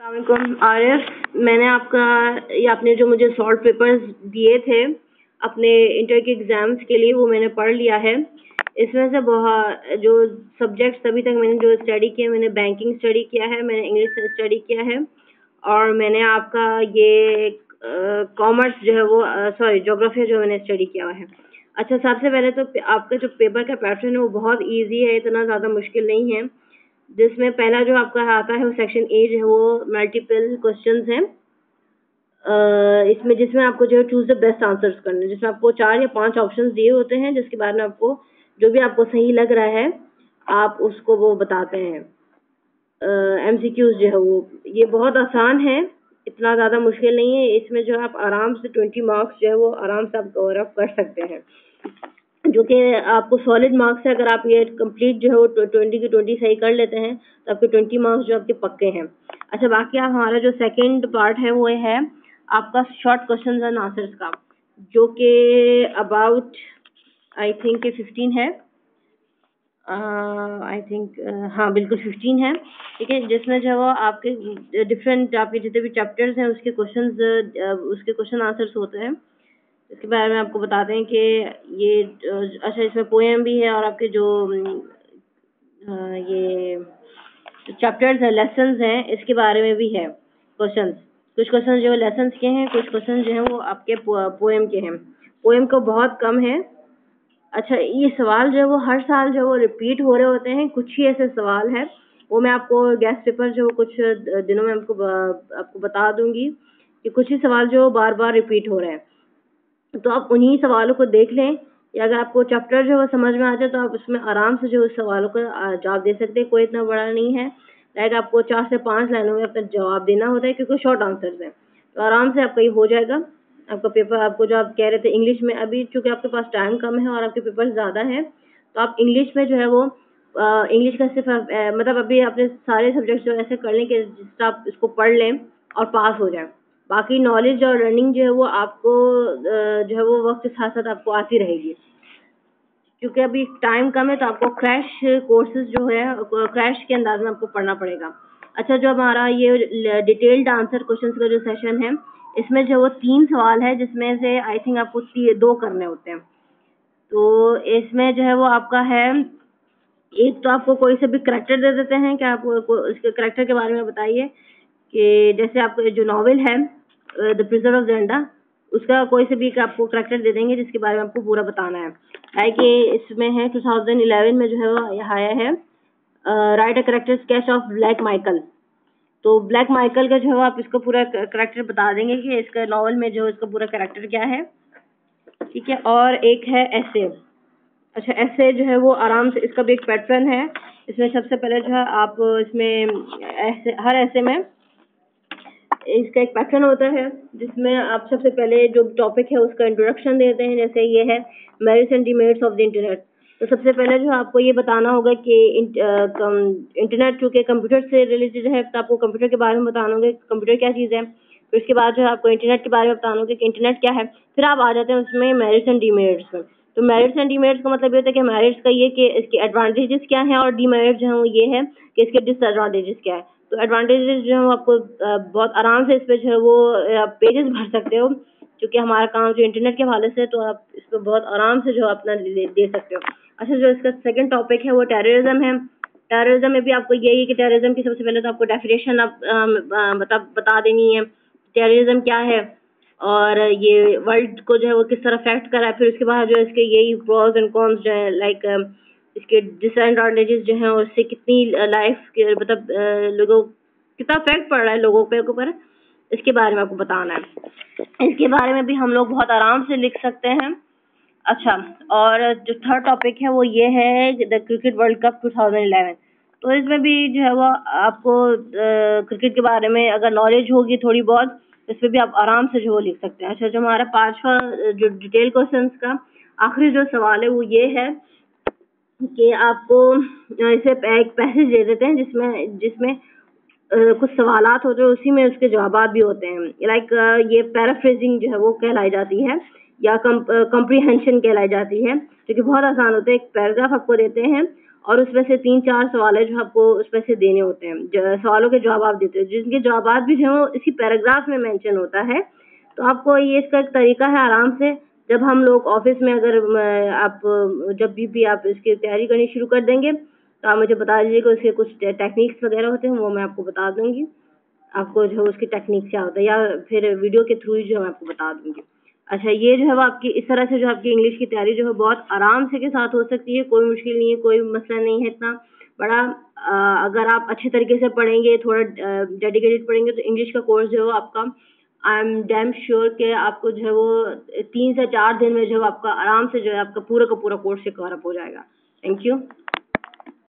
अस्सलामुअलैकुम आरिफ, मैंने आपने जो मुझे सॉल्व पेपर्स दिए थे अपने इंटर के एग्ज़ाम्स के लिए, वो मैंने पढ़ लिया है। इसमें से बहुत जो सब्जेक्ट्स अभी तक मैंने जो स्टडी किया, मैंने बैंकिंग स्टडी किया है, मैंने इंग्लिश स्टडी किया है, और मैंने आपका ये कॉमर्स जो है वो ज्योग्राफी जो मैंने स्टडी किया हुआ है। अच्छा, सबसे पहले तो आपका जो पेपर का पैटर्न है वो बहुत ईजी है, इतना ज़्यादा मुश्किल नहीं है। जिसमें पहला जो आपका आता है वो सेक्शन ए जो है वो मल्टीपल क्वेश्चंस हैं। इसमें जिसमें आपको जो है चूज द बेस्ट आंसर्स करने हैं, जिसमें आपको 4 या 5 ऑप्शंस दिए होते हैं, जिसके बारे में आपको जो भी आपको सही लग रहा है आप उसको वो बताते हैं। एमसीक्यूज जो है वो ये बहुत आसान है, इतना ज़्यादा मुश्किल नहीं है। इसमें जो आप आराम से 20 मार्क्स जो है वो आराम से आप कवर अप कर सकते हैं, जो कि आपको सॉलिड मार्क्स है। अगर आप ये कंप्लीट जो है वो 20 की 20 सही कर लेते हैं तो आपके 20 मार्क्स जो आपके पक्के हैं। अच्छा, बाकी आप हमारा जो सेकंड पार्ट है वो है आपका शॉर्ट क्वेश्चंस एंड आंसर्स का, जो कि अबाउट आई थिंक 15 है। आई थिंक हाँ बिल्कुल 15 है, ठीक है। जिसमें जो है वो आपके डिफरेंट आपके जितने भी चैप्टर्स हैं उसके क्वेश्चन आंसर्स होते हैं। इसके बारे में आपको बताते हैं कि ये अच्छा, इसमें पोएम भी है, और आपके जो ये चैप्टर्स है, लेसन्स हैं, इसके बारे में भी है क्वेश्चंस। कुछ क्वेश्चन जो है लेसन्स के हैं, कुछ क्वेश्चन जो हैं वो आपके पोएम के हैं। पोएम को बहुत कम है। अच्छा, ये सवाल जो है वो हर साल जो है वो रिपीट हो रहे होते हैं, कुछ ही ऐसे सवाल है, वो मैं आपको गेस्ट पेपर जो कुछ दिनों में आपको बता दूंगी कि कुछ ही सवाल जो बार बार रिपीट हो रहे हैं, तो आप उन्हीं सवालों को देख लें, या अगर आपको चैप्टर जो है समझ में आ जाए तो आप उसमें आराम से जो उस सवालों का जवाब दे सकते हैं। कोई इतना बड़ा नहीं है, लाइक आपको 4 से 5 लाइनों में अपना जवाब देना होता है, क्योंकि शॉर्ट आंसर्स हैं, तो आराम से आपका ये हो जाएगा। आपका पेपर, आपको जो आप कह रहे थे इंग्लिश में, अभी चूंकि आपके पास टाइम कम है और आपके पेपर ज़्यादा हैं, तो आप इंग्लिश में जो है वो इंग्लिश का सिर्फ मतलब अभी अपने सारे सब्जेक्ट जो ऐसे कर लें कि जिससे आप इसको पढ़ लें और पास हो जाए। बाकी नॉलेज और लर्निंग जो है वो आपको जो है वो वक्त के साथ साथ आपको आती रहेगी, क्योंकि अभी टाइम कम है, तो आपको क्रैश कोर्सेज जो है क्रैश के अंदाज में आपको पढ़ना पड़ेगा। अच्छा, जो हमारा ये डिटेल्ड आंसर क्वेश्चंस का जो सेशन है, इसमें जो वो 3 सवाल है, जिसमें से आई थिंक आपको 2 करने होते हैं। तो इसमें जो है वो आपका है, एक तो आपको कोई से भी करेक्टर दे देते हैं कि आपको उसके करेक्टर के बारे में बताइए, कि जैसे आपको जो नॉवेल है द प्रिजन ऑफ जेंडा, उसका कोई से भी आपको करेक्टर दे देंगे जिसके बारे में आपको पूरा बताना है। लाइक ये इसमें है 2011 में जो है वो यह आया है, right a character sketch of black Michael. तो ब्लैक माइकल का जो है वो आप इसको पूरा करेक्टर बता देंगे कि इसका नॉवल में जो इसका पूरा करेक्टर क्या है, ठीक है। और एक है ऐसे। अच्छा, ऐसे जो है वो आराम से, इसका भी एक पैटर्न है। इसमें सबसे पहले जो है आप इसमें ऐसे, हर ऐसे में इसका एक पैटर्न होता है, जिसमें आप सबसे पहले जो टॉपिक है उसका इंट्रोडक्शन देते हैं। जैसे ये है merits and demerits of the internet, तो सबसे पहले जो आपको ये बताना होगा कि इंटरनेट चूँकि कंप्यूटर से रिलेटेड है, तो आपको कंप्यूटर के बारे में बताना होगा कि कंप्यूटर क्या चीज़ है। फिर उसके बाद जो है आपको इंटरनेट के बारे में बताना होगा कि इंटरनेट क्या है। फिर आप आ जाते हैं उसमें मेरिट्स एंड डिमेरिट्स में। तो मेरिट्स एंड डिमेरिट्स का मतलब ये होता है कि मेरिट्स का ये कि इसके एडवांटेजेस क्या हैं, और डिमेरिट्स जो है वो ये है कि इसके डिसएडवांटेजेस क्या है। तो एडवांटेजेस जो है वो आपको बहुत आराम से इस पे जो है वो पेजेस भर सकते हो, क्योंकि हमारा काम जो इंटरनेट के हवाले से है, तो आप इस पर बहुत आराम से जो अपना दे सकते हो। अच्छा, जो इसका सेकंड टॉपिक है वो टेररिज्म है। टेररिज्म में भी आपको यही है कि टेररिज्म की सबसे पहले तो आपको डेफिनेशन आप बता देनी है, टेररिज्म क्या है और ये वर्ल्ड को जो है वो किस तरह अफेक्ट कर रहा है। फिर उसके बाद जो है इसके यही प्रोज एंड कॉन्स जो है, लाइक इसके डिसएडवांटेजेस जो हैं, उससे कितनी लाइफ के मतलब लोगों कितना इफेक्ट पड़ रहा है लोगों पे ऊपर, इसके बारे में आपको बताना है। इसके बारे में भी हम लोग बहुत आराम से लिख सकते हैं। अच्छा, और जो थर्ड टॉपिक है वो ये है द क्रिकेट वर्ल्ड कप 2011। तो इसमें भी जो है वो आपको क्रिकेट के बारे में अगर नॉलेज होगी थोड़ी बहुत, इसमें भी आप आराम से जो वो लिख सकते हैं। अच्छा, जो हमारा 5वां जो डिटेल क्वेश्चंस का आखिरी जो सवाल है वो ये है कि आपको इसे एक पैसेज दे देते हैं जिसमें जिसमें कुछ सवालात होते हैं, उसी में उसके जवाबात भी होते हैं। लाइक ये पैराफ्रेजिंग जो है वो कहलाई जाती है, या कम्प्रीहेंशन कहलाई जाती है, जो कि बहुत आसान होता है। एक पैराग्राफ आपको देते हैं और उसमें से 3-4 सवाल है जो आपको उसमें से देने होते हैं, सवालों के जवाब आप देते हो, जिनके जवाब भी जो है वो इसी पैराग्राफ में मेंशन होता है। तो आपको ये इसका एक तरीका है आराम से, जब हम लोग ऑफिस में अगर आप जब भी आप इसकी तैयारी करनी शुरू कर देंगे तो आप मुझे बता दीजिएगा, उसके कुछ टेक्निक्स वगैरह होते हैं वो मैं आपको बता दूंगी, आपको जो उसकी टेक्निक क्या होता है, या फिर वीडियो के थ्रू ही जो मैं आपको बता दूंगी। अच्छा, ये जो है वो आपकी इस तरह से जो आपकी इंग्लिश की तैयारी जो है बहुत आराम से के साथ हो सकती है, कोई मुश्किल नहीं है, कोई मसला नहीं है इतना बड़ा। अगर आप अच्छे तरीके से पढ़ेंगे, थोड़ा डेडिकेटेड पढ़ेंगे, तो इंग्लिश का कोर्स जो है वो आपका, आई एम डैम श्योर कि आपको जो है वो 3 से 4 दिन में जो है आपका आराम से जो है आपका पूरा का पूरा कोर्स कवर अप हो जाएगा। Thank you.